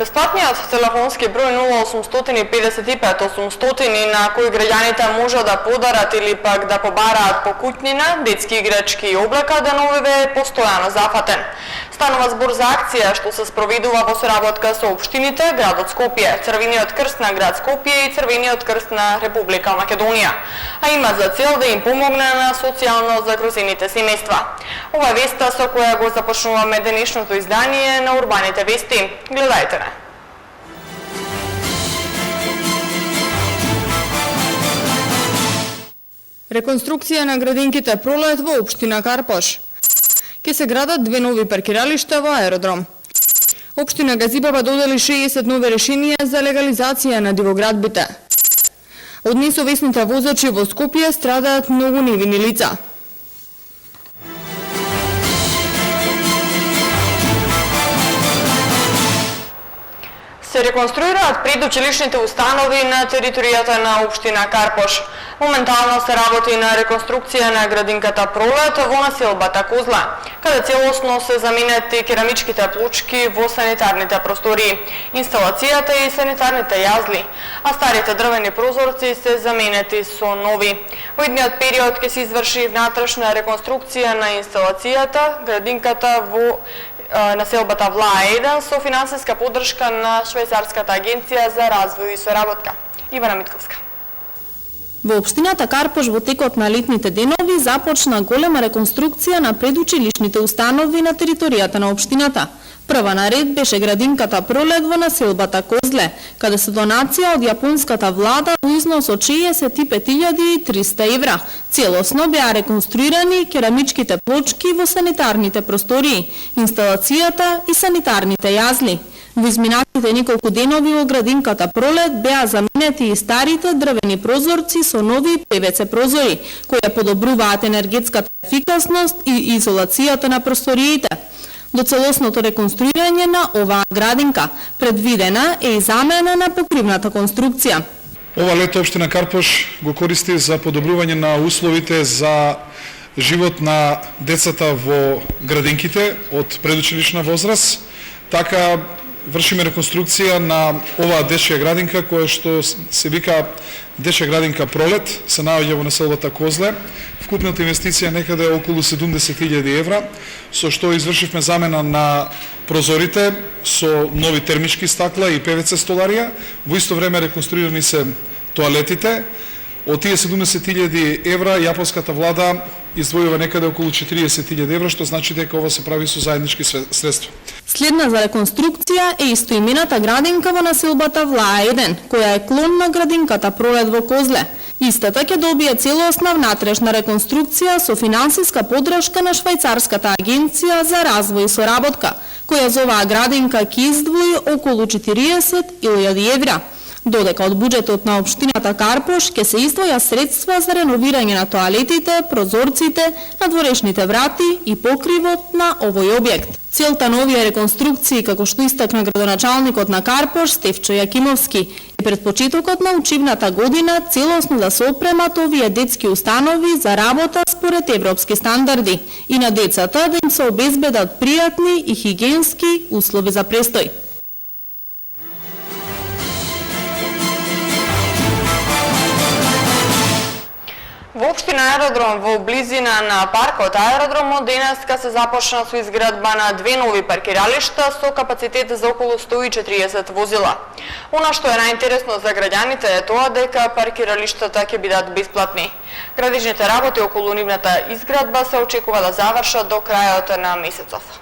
Бесплатниот телефонски број 0855 800 на кој граѓаните може да подарат или пак да побараат покутнина, детски играчки и облака деновиве е постојано зафатен. Станува збор за акција што се спроведува во соработка со општините, градот Скопје, Црвениот крст на град Скопје и Црвениот крст на Република Македонија, а има за цел да им помогне на социјално загрозените семејства. Ова веста со која го започнуваме денешното издание на Урбаните вести. Гледајте не. Реконструкција на градинките Пролет во општина Карпош. Ке се градат две нови паркиралишта во аеродром. Општина Газибаба додели 60 нови решенија за легализација на дивоградбите. Од несовесните возачи во Скопје страдаат многу невини лица. Се реконструираат предучилишните установи на територијата на општина Карпош. Моментално се работи на реконструкција на градинката Пролет во населбата Козла, каде целосно се заменети керамичките плочки во санитарните простории, инсталацијата и санитарните јазли, а старите дрвени прозорци се заменети со нови. Во идниот период ќе се изврши внатрешна реконструкција на инсталацијата, градинката во населбата Влаа 1 со финансиска поддршка на Швајцарската агенција за развој и соработка. Ивана Митковска. Во општината Карпош во текот на летните денови започна голема реконструкција на предучилишните установи на територијата на општината. Прва на ред беше градинката Пролет во населбата Козле, каде се донација од јапонската влада во износ од 65.300 евра. Целосно беа реконструирани керамичките плочки во санитарните простории, инсталацијата и санитарните јазли. Во изминатите неколку денови во градинката Пролет беа заменети и старите дрвени прозорци со нови ПВЦ прозори, кои подобруваат енергетската ефикасност и изолацијата на просториите. До целосното реконструирање на оваа градинка предвидена е и замена на покривната конструкција. Ова лето општина Карпош го користи за подобрување на условите за живот на децата во градинките од предучилишна возраст. Така вршиме реконструкција на оваа дечја градинка која што се вика дечја градинка Пролет, се наоѓа во населбата Козле. Вкупната инвестиција некаде е околу 70.000 евра, со што извршивме замена на прозорите со нови термички стакла и ПВЦ столарија. Во исто време реконструирани се тоалетите. Од тие 70.000 евра јапонската влада издвојува некаде околу 40.000 евра, што значи дека ова се прави со заеднички средства. Следна за реконструкција е истоимената градинка во населбата Влаа 1, која е клон на градинката Пролет во Козле. Истата ќе добие целосна внатрешна реконструкција со финансиска поддршка на Швајцарската агенција за развој и соработка, која за оваа градинка ќе издвои околу 40.000 евра. Додека од буџетот на општината Карпош ќе се издвоја средства за реновирање на тоалетите, прозорците, надворешните врати и покривот на овој објект. Целта на овие реконструкции, како што истакна градоначалникот на Карпош Стефчо Јакимовски, е пред почетокот на учебната година целосно да се опремат овие детски установи за работа според европски стандарди и на децата да им се обезбедат пријатни и хигиенски услови за престој. Во општина Аеродром во близина на паркот Аеродромот денеска се започна со изградба на две нови паркиралишта со капацитет за околу 140 возила. Она што е најинтересно за граѓаните е тоа дека паркиралиштата ќе бидат бесплатни. Градичните работи околу нивната изградба се очекува да завршат до крајот на месецов.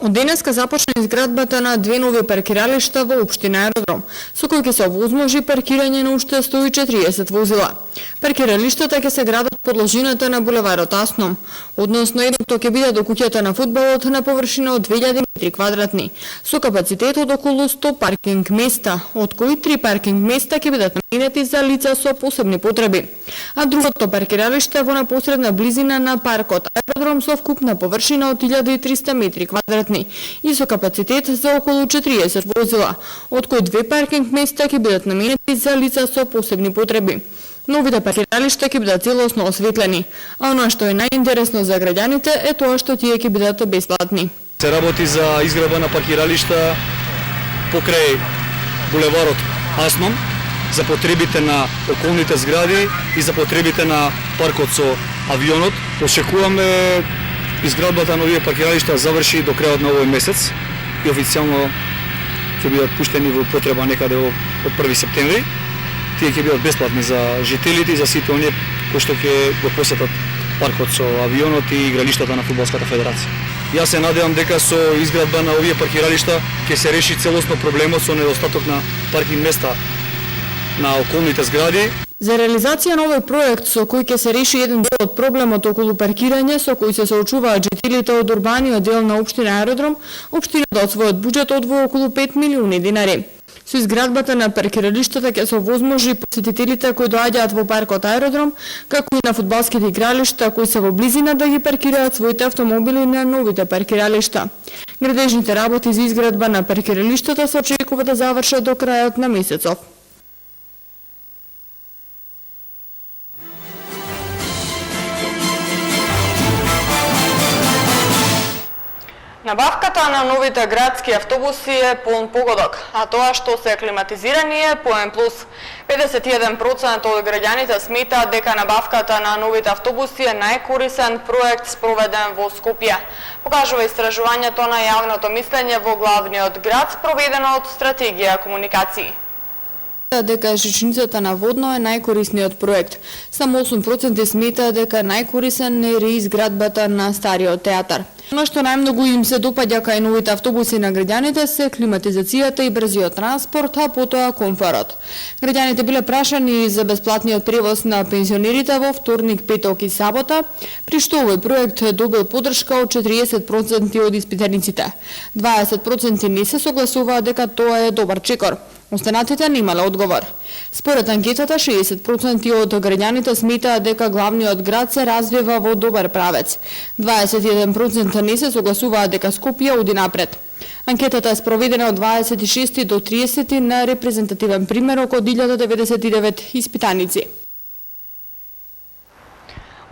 Од денеска започна изградбата на две нови паркиралишта во општина Аеродром, со кои ќе се овозможи паркирање на уште 140 возила. Паркиралиштата ќе се градат по длжината на булеварот Асном, односно едното ќе биде до куќата на фудбалот на површина од 2000 метри квадратни, со капацитет од околу 100 паркинг места, од кои 3 паркинг места ќе бидат наменети за лица со посебни потреби. А другото паркиралиште е во непосредна близина на паркот Аеродром со вкупна површина од 1300 метри квадратни и со капацитет за околу 40 возила, од кои 2 паркинг места ќе бидат наменети за лица со посебни потреби. Новите паркиралишта ќе бидат целосно осветлени, а оно што е најинтересно за граѓаните е тоа што тие ќе бидат бесплатни. Се работи за изградба на паркиралишта покрај булеварот Асман за потребите на околните згради и за потребите на паркот со авионот. Очекуваме изградбата на овие паркиралишта заврши до крајот на овој месец и официјално ќе бидат пуштени во потреба некаде од 1 септември. Тие ќе бидат бесплатни за жителите и за сите оние кои што ќе го посетат паркот со авионот и игралиштата на Фудбалската федерација. Јас се надевам дека со изградба на овие паркиралишта ќе се реши целосно проблемот со недостаток на паркинг места на околните згради. За реализација на овој проект со кој ќе се реши еден дел од проблемот околу паркирање со кој се соочуваат жителите од урбаниот дел на општина Аеродром, општината од својот буџет одвои околу 5 милиони динари. Со изградбата на паркиралиштата ќе се овозможи посетителите кои доаѓаат во паркот Аеродром, како и на фудбалските игралишта кои се во близина да ги паркираат своите автомобили на новите паркиралишта. Градежните работи за изградба на паркиралиштата се очекува да завршат до крајот на месецов. Набавката на новите градски автобуси е полн погодок, а тоа што се климатизирани е поен плюс. 51% од граѓаните сметаат дека набавката на новите автобуси е најкорисен проект спроведен во Скопје. Покажува истражувањето на јавното мислење во главниот град, спроведено од Стратегија комуникации. Дека жичницата на Водно е најкорисниот проект. Само 8% сметаат дека најкорисен е реизградбата на стариот театар. Оно што најмногу им се допаѓа кај новите автобуси на граѓаните се климатизацијата и брзиот транспорт, а потоа комфорот. Граѓаните биле прашани за бесплатниот превоз на пензионерите во вторник, петок и сабота, при што овој проект добил поддршка од 40% од испитаниците. 20% не се согласуваат дека тоа е добар чекор. Останатите немале одговор. Според анкетата, 60% од граѓаните сметаат дека главниот град се развива во добар правец. 21% не се согласуваат дека Скопје оди напред. Анкетата е спроведена од 26 до 30 на репрезентативен примерок од 1099 испитаници.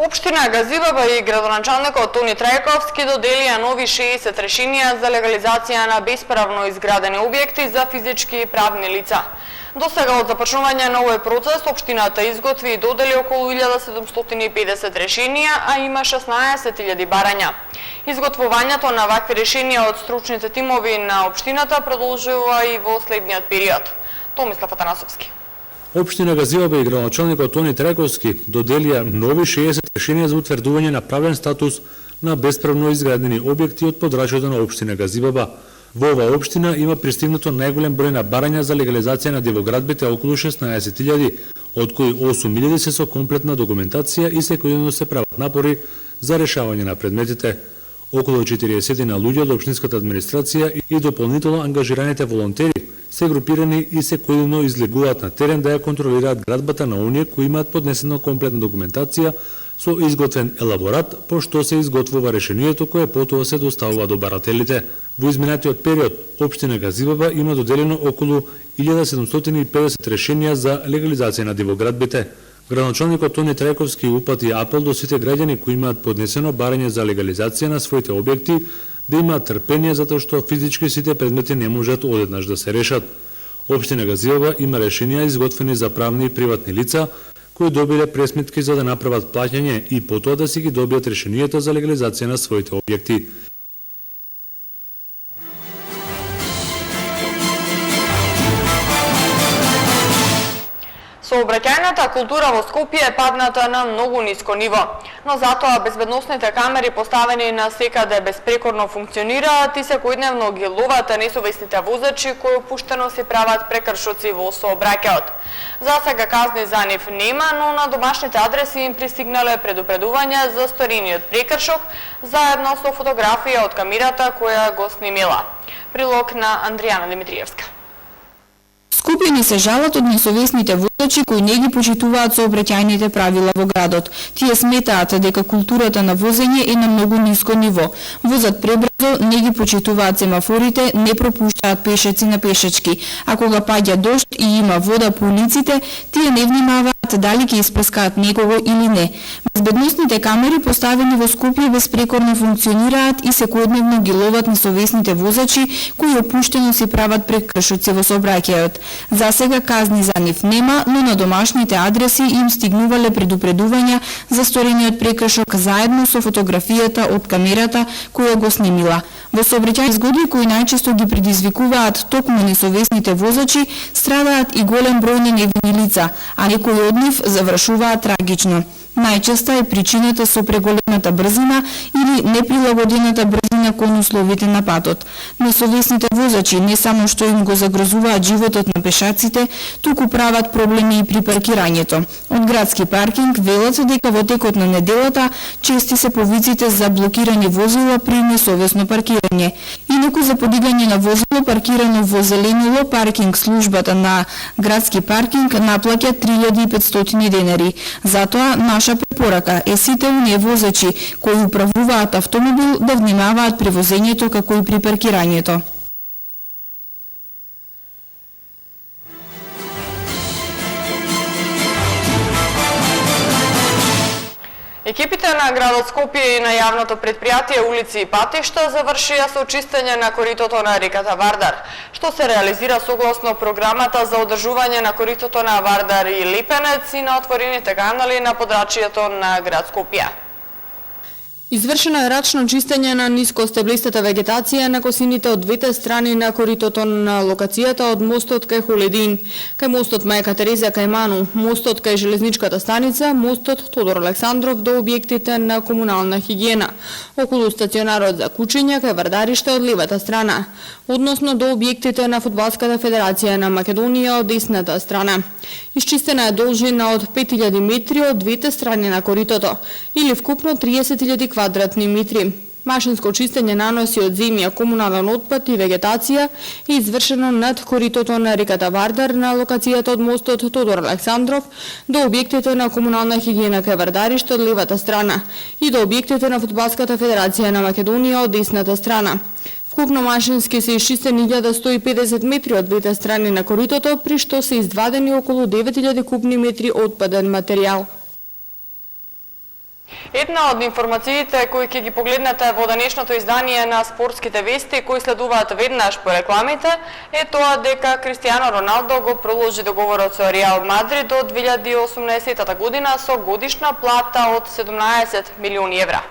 Општина Газибаба и градоначалникот Тони Трајковски доделија нови 60 решенија за легализација на бесправно изградени објекти за физички и правни лица. Досега од започнување на овој процес, општината изготви и додели околу 1750 решенија, а има 16.000 барања. Изготвувањето на вакви решенија од стручните тимови на општината продолжува и во следниот период. Томислав Атанасовски. Општина Газибаба и градоначалникот Тони Трајковски доделија нови 60 решенија за утврдување на правен статус на бесправно изградени објекти од подрачјето на општина Газибаба. Во оваа општина има пристигнато најголем број на барања за легализација на дивоградбите, околу 16.000, од кои 8.000 се со комплетна документација и секојдневно се прават напори за решавање на предметите. Околу 40 на луѓе од општинската администрација и дополнително ангажираните волонтери се групирани и секојдневно излегуваат на терен да ја контролираат градбата на оние кои имаат поднесено комплетна документација со изготвен елаборат, по што се изготвува решението кое потоа се доставува до барателите. Во изминатиот период, општина Газибаба има доделено околу 1750 решенија за легализација на дивоградбите. Градоначалникот Тони Трајковски упати апел до сите граѓани кои имаат поднесено барање за легализација на своите објекти да имаат трпение затоа што физички сите предмети не можат одеднаш да се решат. Општина Газибаба има решенија изготвени за правни и приватни лица кои добиле пресметки за да направат плаќање и потоа да си ги добијат решенијата за легализација на своите објекти. Сообраќајната култура во Скопје е падната на многу ниско ниво, но затоа безбедносните камери поставени на секаде безпрекорно функционираат и секојдневно ги ловат несовесните возачи кои опуштено си прават прекршоци во сообраќајот. За сега казни за нив нема, но на домашните адреси им пристигнале предупредувања за сторениот прекршок, заедно со фотографија од камерата која го снимила. Прилог на Андријана Димитриевска. Скопјани се жалат од несовесните возачи кои не ги почитуваат сообраќајните правила во градот. Тие сметаат дека културата на возење е на многу ниско ниво. Возат пребрзо, не ги почитуваат семафорите, не пропуштаат пешаци на пешачки. А кога паѓа дожд и има вода по улиците, тие не внимаваат знаат дали ќе испрскаат некого или не. Безбедносните камери поставени во Скопје безпрекорно функционираат и секојдневно ги ловат несовесните возачи кои опуштено си прават прекршоци во сообраќајот. За сега казни за нив нема, но на домашните адреси им стигнувале предупредувања за сторениот прекршок заедно со фотографијата од камерата која го снимила. Во сообраќајни згоди кои најчесто ги предизвикуваат токму несовесните возачи, страдаат и голем број на невини лица, а некои од нив завршуваат трагично. Најчеста е причината со преголемата брзина или неприлагодената брзина кон условите на патот. Несовесните возачи не само што им го загрозуваат животот на пешаците, туку прават проблеми и при паркирањето. Од градски паркинг велат дека во текот на неделата чести се повиците за блокирани возила при несовесно паркирање. Инаку за подигање на возило паркирано во зеленило, паркинг службата на градски паркинг наплаќа 3500 денари. Затоа наша препорака е сите оние возачи кои управуваат автомобил да внимаваат при возењето како и при паркирањето. Екипите на градот Скопје и на јавното предпријатие улици и патишта завршија со чистење на коритото на реката Вардар, што се реализира согласно програмата за одржување на коритото на Вардар и Липенец и на отворените канали на подрачјето на град Скопје. Извршено е рачно чистење на нискостеблистата вегетација на косините од двете страни на коритото на локацијата од мостот кај Холедин, кај мостот Мајка Терезија кај Ману, мостот кај железничката станица, мостот Тодор Александров до објектите на комунална хигиена, околу стационарот за кучиња кај Вардариште од левата страна, односно до објектите на Фудбалската федерација на Македонија од десната страна. Исчистена е должина од 5000 метри од двете страни на коритото, или вкупно 30.000 квадратни метри. Машинско чистење наноси од земја, комунален отпад и вегетација е извршено над коритото на реката Вардар на локацијата од мостот Тодор Александров до објектите на комунална хигиена кај Вардариште од левата страна и до објектите на Фудбалската федерација на Македонија од десната страна. Вкупно машински се исчистени 1150 метри од двете страни на коритото, при што се извадени околу 9000 кубни метри отпаден материјал. Една од информациите кои ќе ги погледнете во денешното издание на спортските вести кои следуваат веднаш по рекламите е тоа дека Кристијано Роналдо го продолжи договорот со Реал Мадрид до 2018 година со годишна плата од 17 милиони евра.